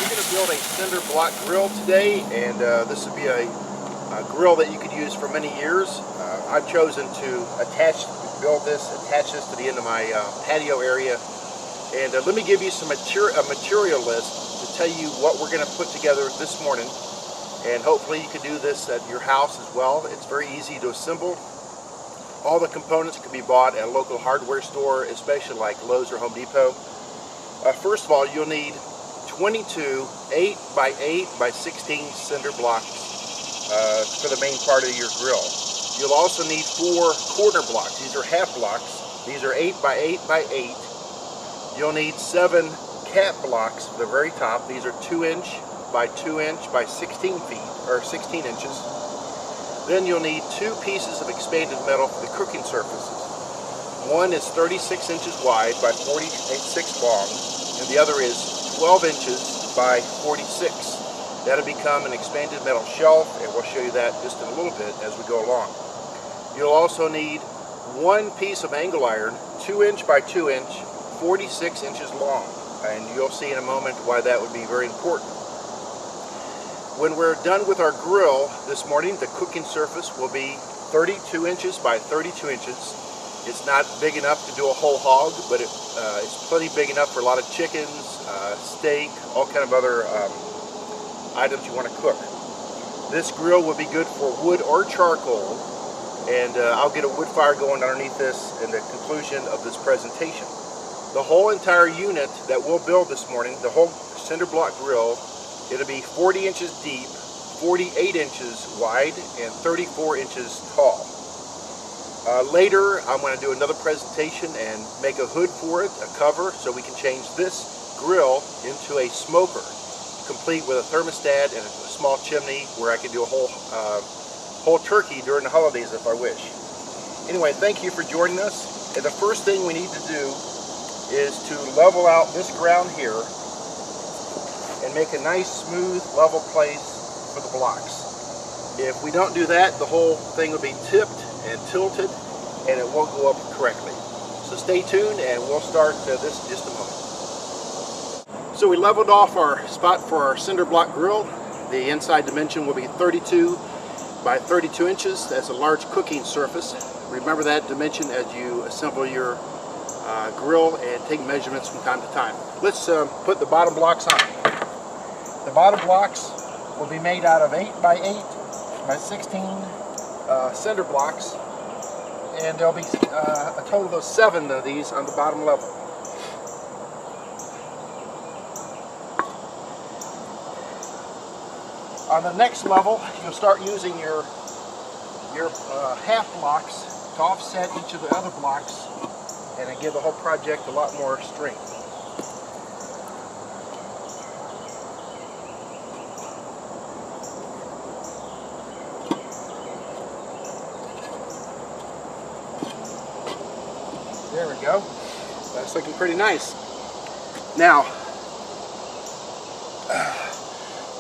We're going to build a cinder block grill today, and this would be a grill that you could use for many years. I've chosen to build this, attach this to the end of my patio area. And let me give you some material list to tell you what we're going to put together this morning. And hopefully you can do this at your house as well. It's very easy to assemble. All the components can be bought at a local hardware store, especially like Lowe's or Home Depot. First of all, you'll need 22 8x8x16 cinder blocks for the main part of your grill. You'll also need 4 corner blocks. These are half blocks. These are 8x8x8. You'll need 7 cap blocks for the very top. These are 2-inch by 2-inch by 16 feet, or 16 inches. Then you'll need 2 pieces of expanded metal for the cooking surfaces. One is 36 inches wide by 46 long, and the other is 12 inches by 46. That'll become an expanded metal shelf, and we'll show you that just in a little bit as we go along. You'll also need 1 piece of angle iron, 2-inch by 2-inch, 46 inches long, and you'll see in a moment why that would be very important. When we're done with our grill this morning, the cooking surface will be 32 inches by 32 inches. It's not big enough to do a whole hog, but it's plenty big enough for a lot of chickens, steak, all kind of other items you want to cook. This grill will be good for wood or charcoal, and I'll get a wood fire going underneath this in the conclusion of this presentation. The whole entire unit that we'll build this morning, the whole cinder block grill, it'll be 40 inches deep, 48 inches wide, and 34 inches tall. Later, I'm going to do another presentation and make a hood for it, a cover, so we can change this grill into a smoker, complete with a thermostat and a small chimney where I can do a whole turkey during the holidays if I wish. Anyway, thank you for joining us. And the first thing we need to do is to level out this ground here and make a nice, smooth, level place for the blocks. If we don't do that, the whole thing will be tipped and tilted, and it won't go up correctly. So stay tuned, and we'll start this in just a moment. So we leveled off our spot for our cinder block grill. The inside dimension will be 32 by 32 inches. That's a large cooking surface. Remember that dimension as you assemble your grill and take measurements from time to time. Let's put the bottom blocks on. The bottom blocks will be made out of 8x8x16 cinder blocks, and there'll be a total of 7 of these on the bottom level. On the next level, you'll start using your half blocks to offset each of the other blocks, and it give the whole project a lot more strength. There we go. That's looking pretty nice. Now,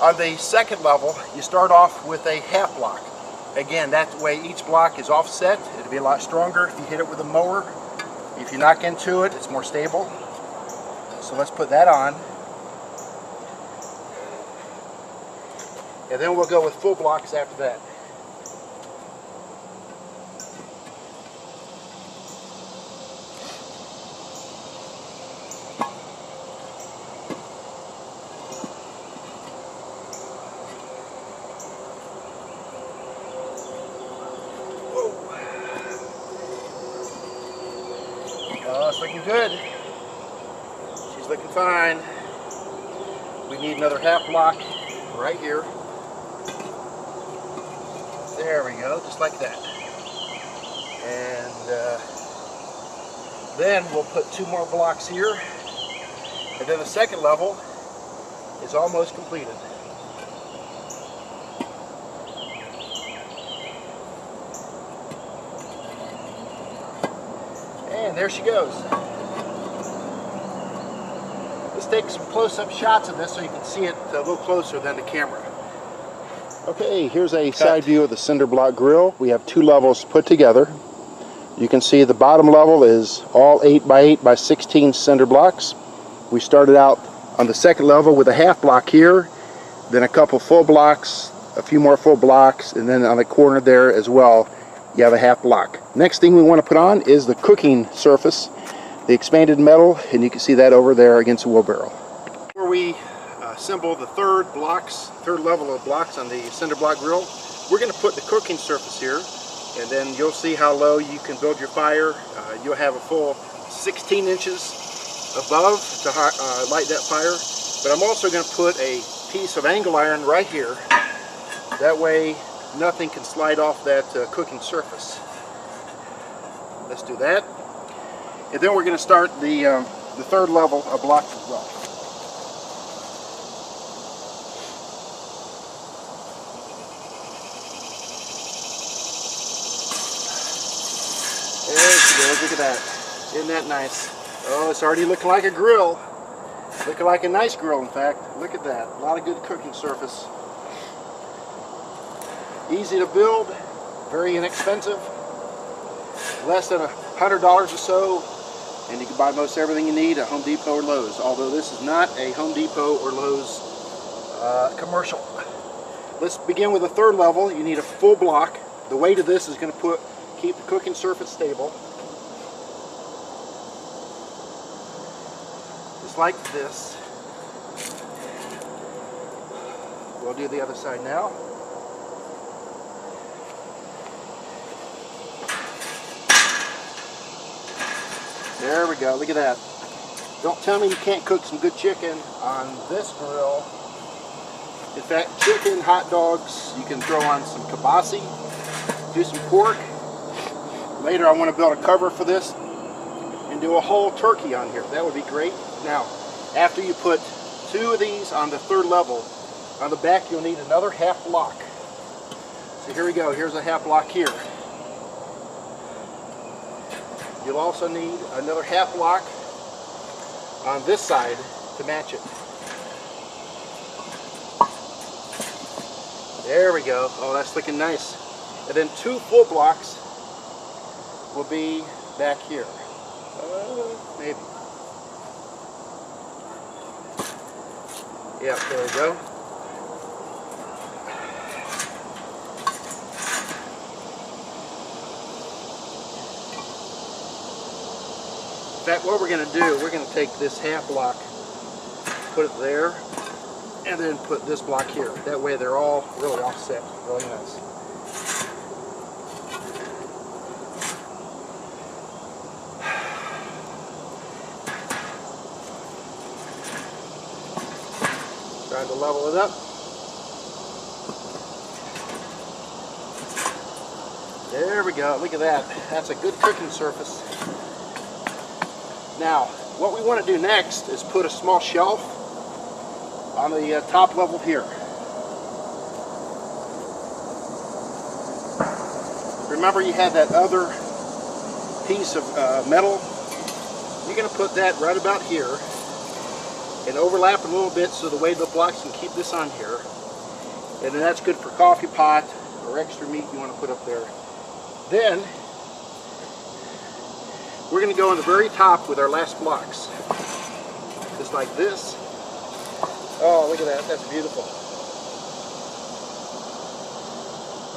on the second level, you start off with a half block. Again, that way each block is offset. It'll be a lot stronger if you hit it with a mower. If you knock into it, it's more stable. So let's put that on. And then we'll go with full blocks after that. Oh, it's looking good. She's looking fine. We need another half block right here. There we go, just like that. And then we'll put 2 more blocks here. And then the second level is almost completed. And there she goes. Let's take some close-up shots of this so you can see it a little closer than the camera. Okay, here's a side view of the cinder block grill. We have 2 levels put together. You can see the bottom level is all 8 by 8 by 16 cinder blocks. We started out on the second level with a half block here, then a couple full blocks, a few more full blocks, and then on the corner there as well you have a half block. Next thing we want to put on is the cooking surface, the expanded metal, and you can see that over there against the wheelbarrow. Before we assemble the third level of blocks on the cinder block grill, we're going to put the cooking surface here, and then you'll see how low you can build your fire. You'll have a full 16 inches above to light that fire, but I'm also going to put a piece of angle iron right here. That way nothing can slide off that cooking surface. Let's do that. And then we're going to start the third level of blocks as well. There she goes, look at that. Isn't that nice? Oh, it's already looking like a grill. Looking like a nice grill, in fact. Look at that. A lot of good cooking surface. Easy to build, very inexpensive, less than $100 or so, and you can buy most everything you need at Home Depot or Lowe's, although this is not a Home Depot or Lowe's commercial. Let's begin with the third level. You need a full block. The weight of this is going to keep the cooking surface stable. Just like this. We'll do the other side now. There we go, look at that. Don't tell me you can't cook some good chicken on this grill. In fact, chicken, hot dogs, you can throw on some kielbasa, do some pork. Later I want to build a cover for this and do a whole turkey on here. That would be great. Now, after you put 2 of these on the third level, on the back you'll need another half block. So here we go, here's a half block here. You'll also need another half block on this side to match it. There we go. Oh, that's looking nice. And then 2 full blocks will be back here. Maybe. Yep, there we go. In fact, what we're going to do, we're going to take this half block, put it there, and then put this block here. That way they're all really offset. Really nice. Trying to level it up. There we go. Look at that. That's a good cooking surface. Now, what we want to do next is put a small shelf on the top level here. Remember you had that other piece of metal? You're going to put that right about here and overlap a little bit so the way the blocks can keep this on here. And then that's good for coffee pot or extra meat you want to put up there. Then we're going to go on the very top with our last blocks. Just like this. Oh, look at that. That's beautiful.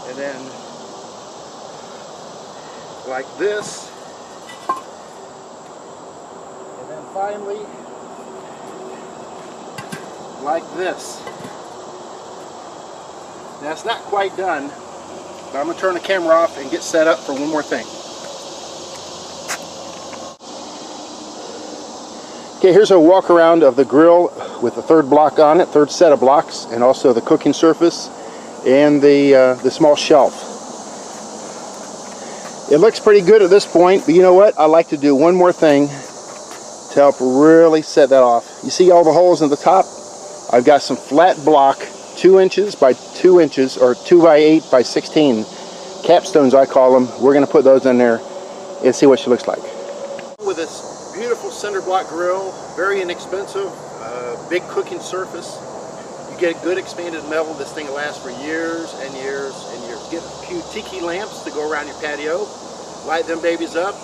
And then like this. And then finally like this. Now it's not quite done, but I'm going to turn the camera off and get set up for one more thing. Okay, here's a walk around of the grill with the third block on it, third set of blocks, and also the cooking surface and the small shelf. It looks pretty good at this point, but you know what? I like to do one more thing to help really set that off. You see all the holes in the top? I've got some flat block, 2 inches by 2 inches, or 2 by 8 by 16 capstones I call them. We're going to put those in there and see what she looks like. With this beautiful cinder block grill, very inexpensive, big cooking surface. You get a good expanded metal. This thing will last for years and years and years. Get a few tiki lamps to go around your patio. light them babies up,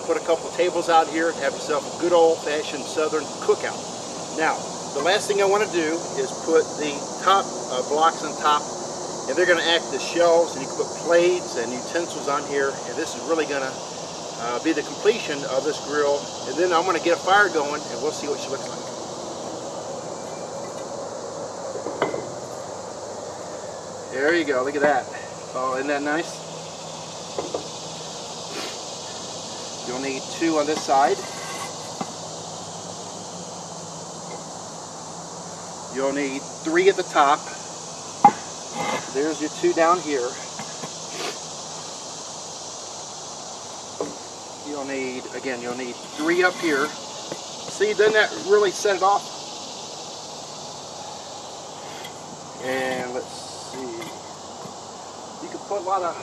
put a couple tables out here, and have yourself a good old-fashioned southern cookout. Now, the last thing I want to do is put the top blocks on top, and they're going to act as shelves, and you can put plates and utensils on here, and this is really going to be the completion of this grill. And then I'm going to get a fire going, and we'll see what she looks like. There you go, look at that. Oh, isn't that nice? You'll need 2 on this side. You'll need 3 at the top. There's your 2 down here. You'll need 3 up here. See, doesn't that really set it off? And let's see. You can put a lot of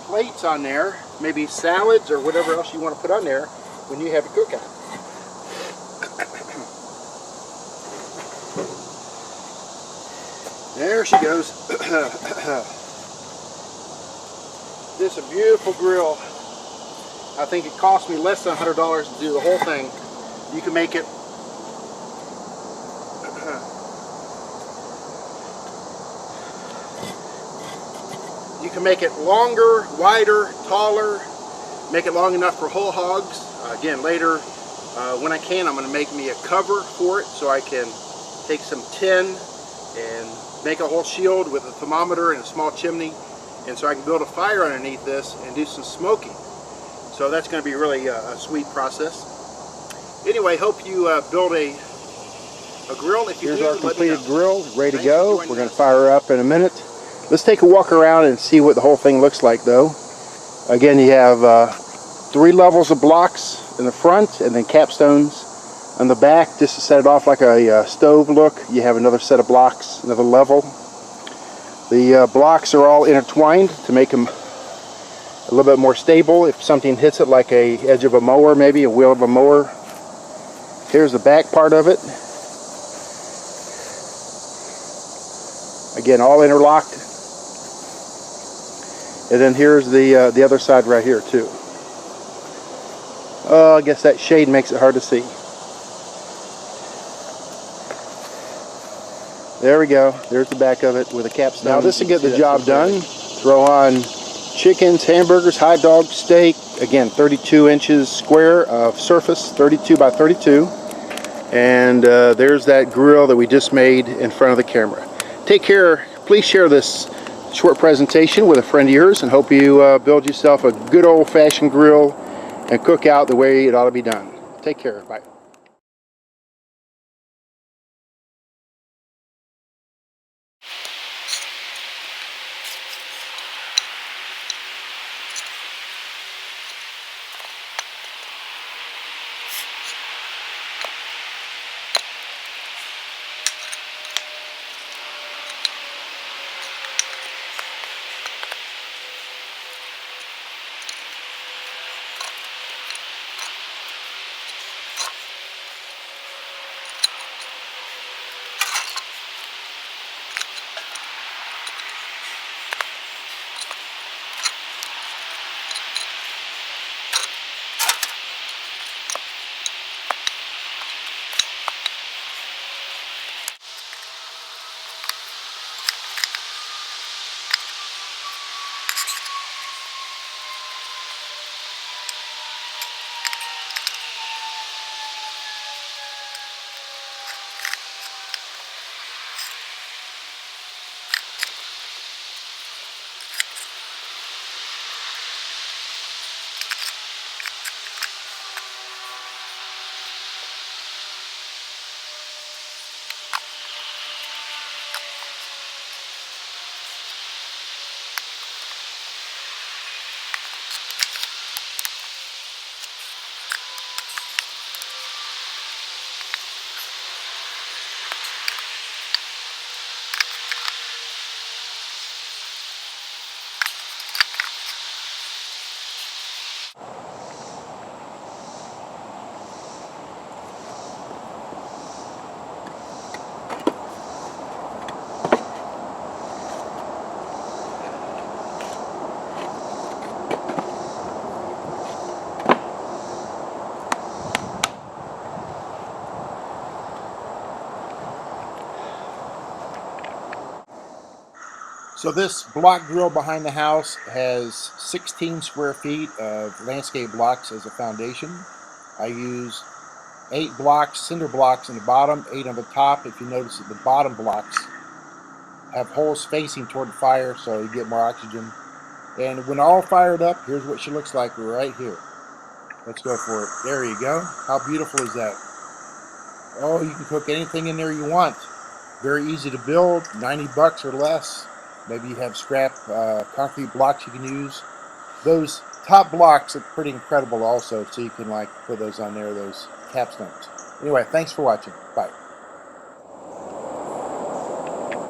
plates on there, maybe salads or whatever else you want to put on there when you have a cookout. There she goes. This is a beautiful grill. I think it cost me less than $100 to do the whole thing. You can make it longer, wider, taller, make it long enough for whole hogs. Again, later when I can, I'm going to make me a cover for it so I can take some tin and make a whole shield with a thermometer and a small chimney, and so I can build a fire underneath this and do some smoking. So that's going to be really a sweet process. Anyway, hope you build a grill. If you Here's do, our completed grill, ready to Thanks go. for joining We're going to us. fire her up in a minute. Let's take a walk around and see what the whole thing looks like, though. Again, you have 3 levels of blocks in the front, and then capstones on the back, just to set it off like a stove look. You have another set of blocks, another level. The blocks are all intertwined to make them a little bit more stable if something hits it, like a edge of a mower, maybe a wheel of a mower. Here's the back part of it. Again, all interlocked. And then here's the other side right here too. I guess that shade makes it hard to see. There we go. There's the back of it with a capstone. Now this will get the job done. Throw on chickens, hamburgers, hot dog, steak. Again, 32 inches square of surface, 32 by 32. And there's that grill that we just made in front of the camera. Take care. Please share this short presentation with a friend of yours, and hope you build yourself a good old-fashioned grill and cook out the way it ought to be done. Take care. Bye. So this block drill behind the house has 16 square feet of landscape blocks as a foundation. I use 8 blocks, cinder blocks in the bottom, 8 on the top. If you notice that the bottom blocks have holes facing toward the fire so you get more oxygen. And when all fired up, here's what she looks like right here. Let's go for it. There you go. How beautiful is that? Oh, you can cook anything in there you want. Very easy to build, $90 or less. Maybe you have scrap concrete blocks you can use. Those top blocks are pretty incredible also, so you can like put those on there, those capstones. Anyway, thanks for watching. Bye.